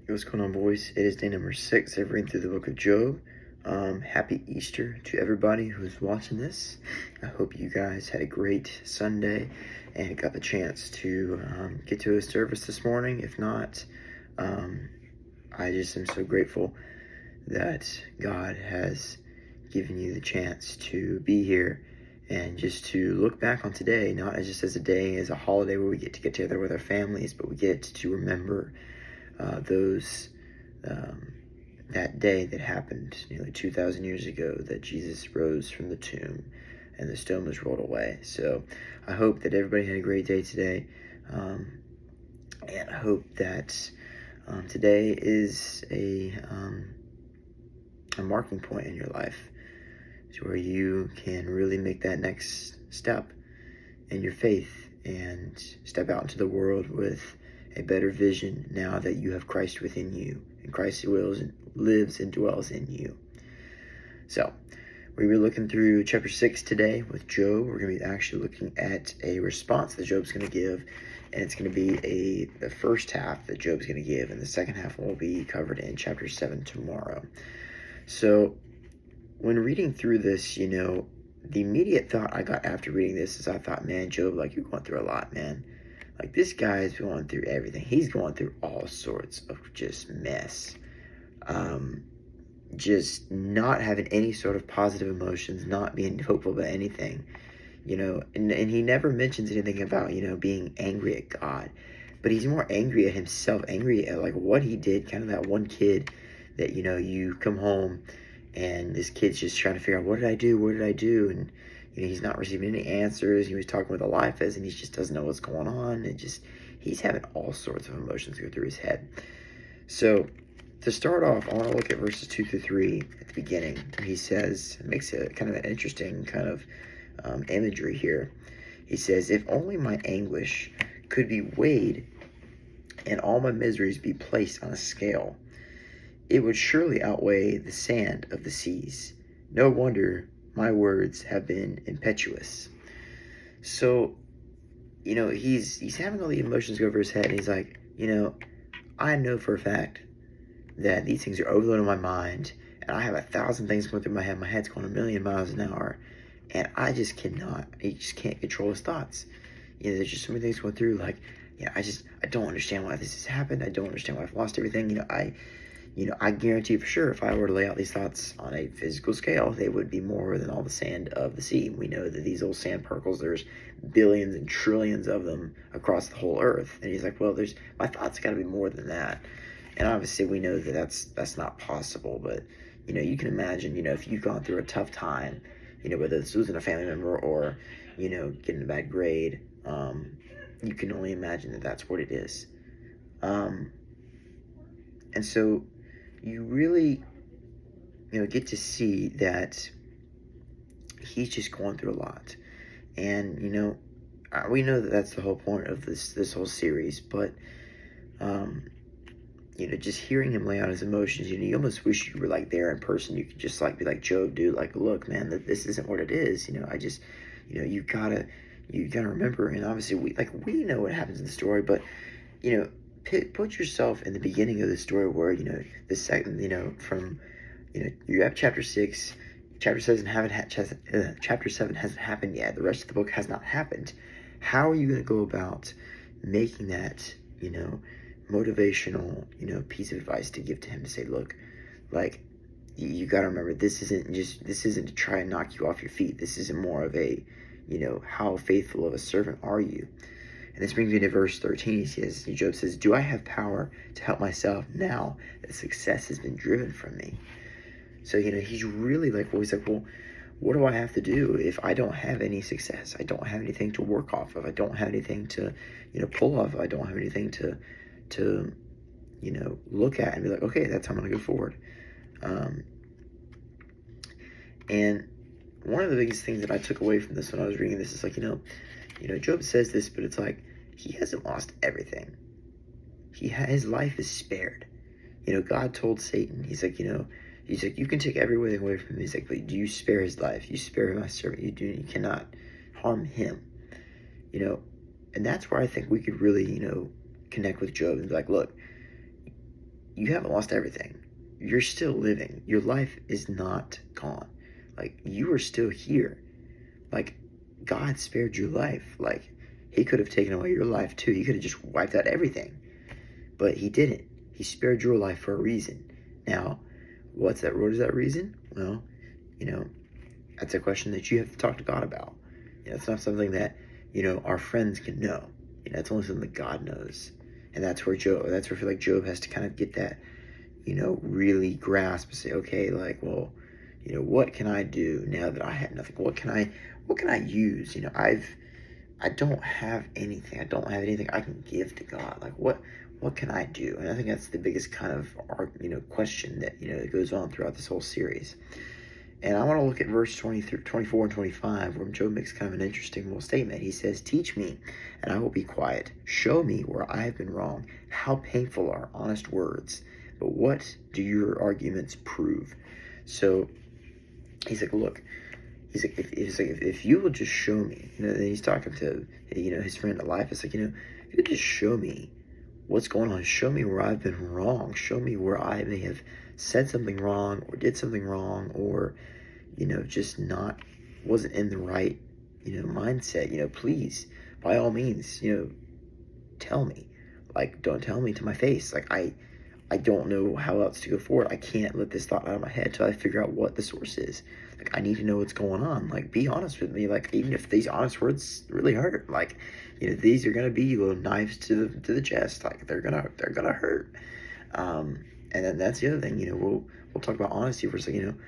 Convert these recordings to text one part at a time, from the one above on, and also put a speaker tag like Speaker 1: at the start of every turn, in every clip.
Speaker 1: What's going on, boys? It is day number 6 of reading through the book of Job. Happy Easter to everybody who's watching this. I hope you guys had a great Sunday and got the chance to get to a service this morning. If not, I just am so grateful that God has given you the chance to be here and just to look back on today, not as just as a day, as a holiday where we get to get together with our families, but we get to remember that day that happened nearly 2,000 years ago, that Jesus rose from the tomb and the stone was rolled away. So I hope that everybody had a great day today, and I hope that today is a marking point in your life, to where you can really make that next step in your faith and step out into the world with a better vision now that you have Christ within you, and Christ lives and dwells in you. So we're going to be looking through chapter 6 today with Job. We're going to be actually looking at a response that Job's going to give, and it's going to be the first half that Job's going to give, and the second half will be covered in chapter 7 tomorrow. So when reading through this, the immediate thought I got after reading this is I thought, man, Job, you're going through a lot, man. This guy's going through everything. He's going through all sorts of just mess. Just not having any sort of positive emotions, not being hopeful about anything, and he never mentions anything about, being angry at God, but he's more angry at himself, angry at what he did, kind of that one kid that, you come home and this kid's just trying to figure out, what did I do? And, he's not receiving any answers. He was talking with Eliphaz and he just doesn't know what's going on. He's having all sorts of emotions go through his head. So to start off, I want to look at verses 2 through 3 at the beginning. He says, makes it kind of an interesting kind of imagery here. He says, if only my anguish could be weighed and all my miseries be placed on a scale, it would surely outweigh the sand of the seas. No wonder my words have been impetuous. So, he's having all the emotions go over his head, and he's like, I know for a fact that these things are overloading my mind, and I have 1,000 things going through my head. My head's going 1,000,000 miles an hour, and he just can't control his thoughts. There's just so many things going through, I don't understand why this has happened. I don't understand why I've lost everything. I guarantee for sure if I were to lay out these thoughts on a physical scale, they would be more than all the sand of the sea. We know that these old sand particles, there's billions and trillions of them across the whole earth. And he's like, well, my thoughts got to be more than that. And obviously we know that that's not possible. But, you can imagine, if you've gone through a tough time, whether it's losing a family member or, getting a bad grade, you can only imagine that that's what it is. And so you really, get to see that he's just going through a lot. And, we know that that's the whole point of this whole series. But, just hearing him lay out his emotions, you almost wish you were, there in person. You could just, be like, Job, dude, look, man, this isn't what it is. You gotta remember. And obviously, we know what happens in the story. But, put yourself in the beginning of the story where, the second, from, you have chapter 6, chapter 7 hasn't happened yet. The rest of the book has not happened. How are you going to go about making that, motivational, piece of advice to give to him to say, look, you got to remember, this isn't to try and knock you off your feet. This isn't more of a, how faithful of a servant are you? And this brings me to verse 13. Job says, do I have power to help myself now that success has been driven from me? So, he's really well, what do I have to do if I don't have any success? I don't have anything to work off of. I don't have anything to, pull off of. I don't have anything to look at and be like, okay, that's how I'm going to go forward. And one of the biggest things that I took away from this when I was reading this is Job says this, but it's he hasn't lost everything. His life is spared. God told Satan, he's like, you can take everything away from him. He's like, but do you spare his life? You spare my servant. You cannot harm him. And that's where I think we could really, connect with Job and be like, look, you haven't lost everything. You're still living. Your life is not gone. Like, you are still here. Like, God spared your life. Like, he could have taken away your life too. He could have just wiped out everything. But he didn't. He spared your life for a reason. Now, what is that reason? Well, that's a question that you have to talk to God about. It's not something that, our friends can know. It's only something that God knows. And that's where I feel like Job has to kind of get that, really grasp and say, okay, like, well, what can I do now that I have nothing? What can I use? I don't have anything. I don't have anything I can give to God. Like, what can I do? And I think that's the biggest kind of, question that, that goes on throughout this whole series. And I want to look at verse 20 through 24 and 25, where Job makes kind of an interesting little statement. He says, teach me, and I will be quiet. Show me where I have been wrong. How painful are honest words. But what do your arguments prove? So he's like, look, if you will just show me, then he's talking to, his friend Eliphaz, like, if you just show me what's going on, show me where I've been wrong, show me where I may have said something wrong or did something wrong, or, just wasn't in the right, mindset, please, by all means, tell me. Like, don't tell me to my face. Like, I don't know how else to go forward. I can't let this thought out of my head till I figure out what the source is. Like, I need to know what's going on. Like, be honest with me. Like, even if these honest words really hurt, like, these are gonna be little knives to the chest. Like, they're gonna hurt. And then that's the other thing. We'll talk about honesty for a second.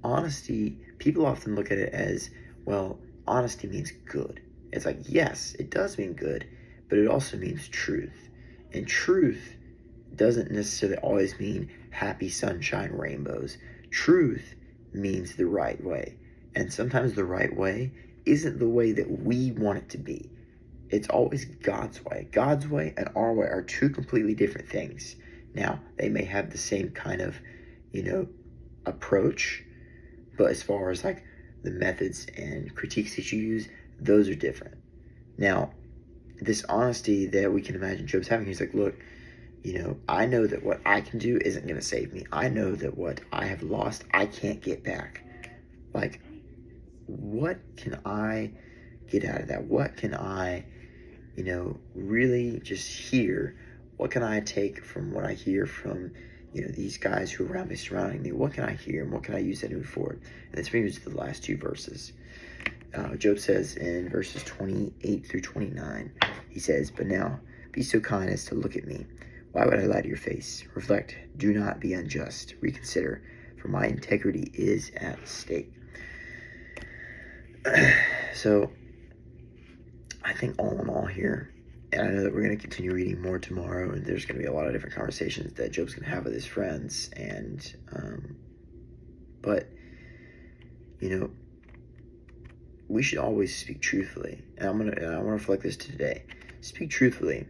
Speaker 1: Honesty, people often look at it as, well, honesty means good. It's like, yes, it does mean good, but it also means truth. And truth doesn't necessarily always mean happy sunshine rainbows. Truth means the right way. And sometimes the right way isn't the way that we want it to be. It's always God's way. God's way and our way are two completely different things. Now, they may have the same kind of, approach, but as far as like the methods and critiques that you use, those are different. Now, this honesty that we can imagine Job's having, he's like, look, I know that what I can do isn't going to save me. I know that what I have lost, I can't get back. Like, what can I get out of that? What can I, really just hear? What can I take from what I hear from, these guys who are around me, surrounding me? What can I hear and what can I use that to move forward? And this brings us to the last two verses. Job says in verses 28 through 29, he says, but now be so kind as to look at me. Why would I lie to your face? Reflect, do not be unjust. Reconsider, for my integrity is at stake. So, I think all in all here, and I know that we're going to continue reading more tomorrow, and there's going to be a lot of different conversations that Job's going to have with his friends, and, but, we should always speak truthfully, and I want to reflect this today. Speak truthfully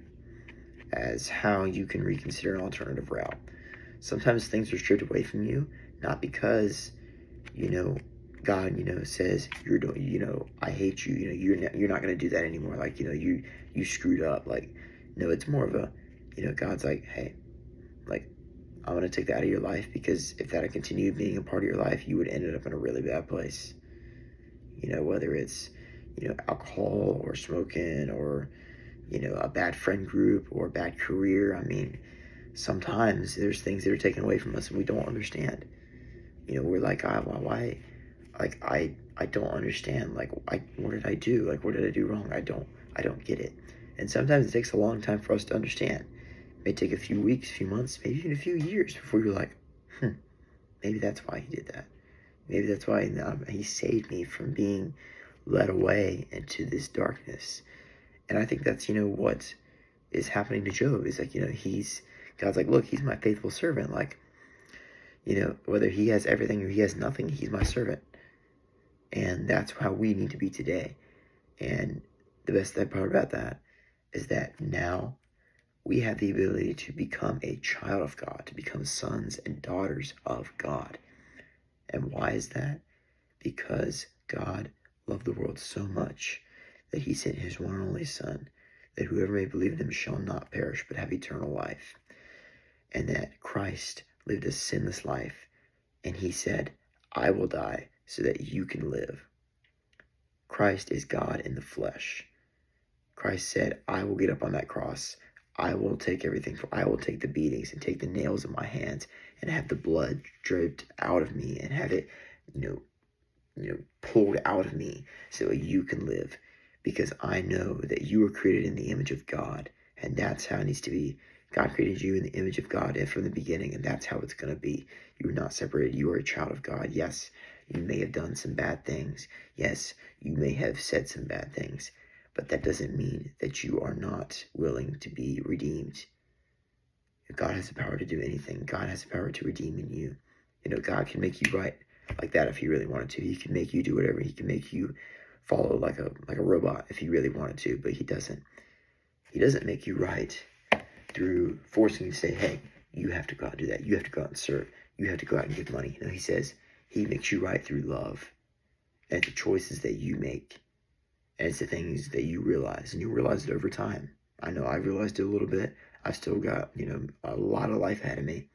Speaker 1: as how you can reconsider an alternative route. Sometimes things are stripped away from you, not because, God, says I hate you. You're not going to do that anymore. Like, you screwed up. Like, no, it's more of a, God's like, hey, like, I'm going to take that out of your life, because if that had continued being a part of your life, you would have ended up in a really bad place. Whether it's, alcohol or smoking or, a bad friend group or a bad career. I mean, sometimes there's things that are taken away from us and we don't understand. We're like, why? Like, I don't understand. Like, what did I do? Like, what did I do wrong? I don't get it. And sometimes it takes a long time for us to understand. It may take a few weeks, a few months, maybe even a few years before you're like, maybe that's why he did that. Maybe that's why he saved me from being led away into this darkness. And I think that's, what is happening to Job. Is like, God's like, look, he's my faithful servant. Like, whether he has everything or he has nothing, he's my servant. And that's how we need to be today. And the best part about that is that now we have the ability to become a child of God, to become sons and daughters of God. And why is that? Because God loved the world so much that he sent his one and only Son, that whoever may believe in him shall not perish but have eternal life. And that Christ lived a sinless life, and he said, I will die so that you can live. Christ is God in the flesh. Christ said, I will get up on that cross. I will take everything. I will take the beatings and take the nails in my hands and have the blood dripped out of me and have it, pulled out of me so you can live. Because I know that you were created in the image of God, and that's how it needs to be. God created you in the image of God from the beginning, and that's how it's going to be. You are not separated. You are a child of God. Yes, you may have done some bad things. Yes, you may have said some bad things. But that doesn't mean that you are not willing to be redeemed. God has the power to do anything. God has the power to redeem in you. God can make you right like that if he really wanted to. He can make you do whatever. He can make you follow like a robot if he really wanted to, but he doesn't. He doesn't make you right through forcing you to say, hey, you have to go out and do that. You have to go out and serve. You have to go out and give money. He says he makes you right through love. And it's the choices that you make. And it's the things that you realize, and you realize it over time. I know I've realized it a little bit. I've still got, a lot of life ahead of me.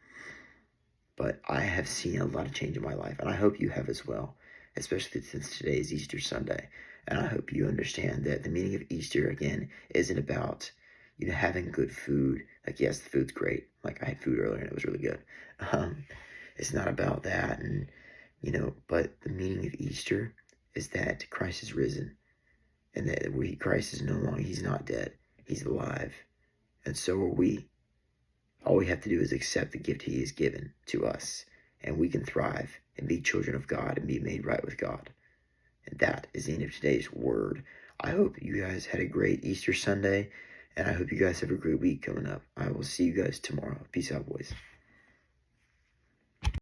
Speaker 1: But I have seen a lot of change in my life, and I hope you have as well, especially since today is Easter Sunday. And I hope you understand that the meaning of Easter, again, isn't about, having good food. Like, yes, the food's great. Like, I had food earlier, and it was really good. It's not about that, and, but the meaning of Easter is that Christ is risen. And that Christ is no longer, he's not dead. He's alive. And so are we. All we have to do is accept the gift he has given to us. And we can thrive and be children of God and be made right with God. And that is the end of today's word. I hope you guys had a great Easter Sunday. And I hope you guys have a great week coming up. I will see you guys tomorrow. Peace out, boys.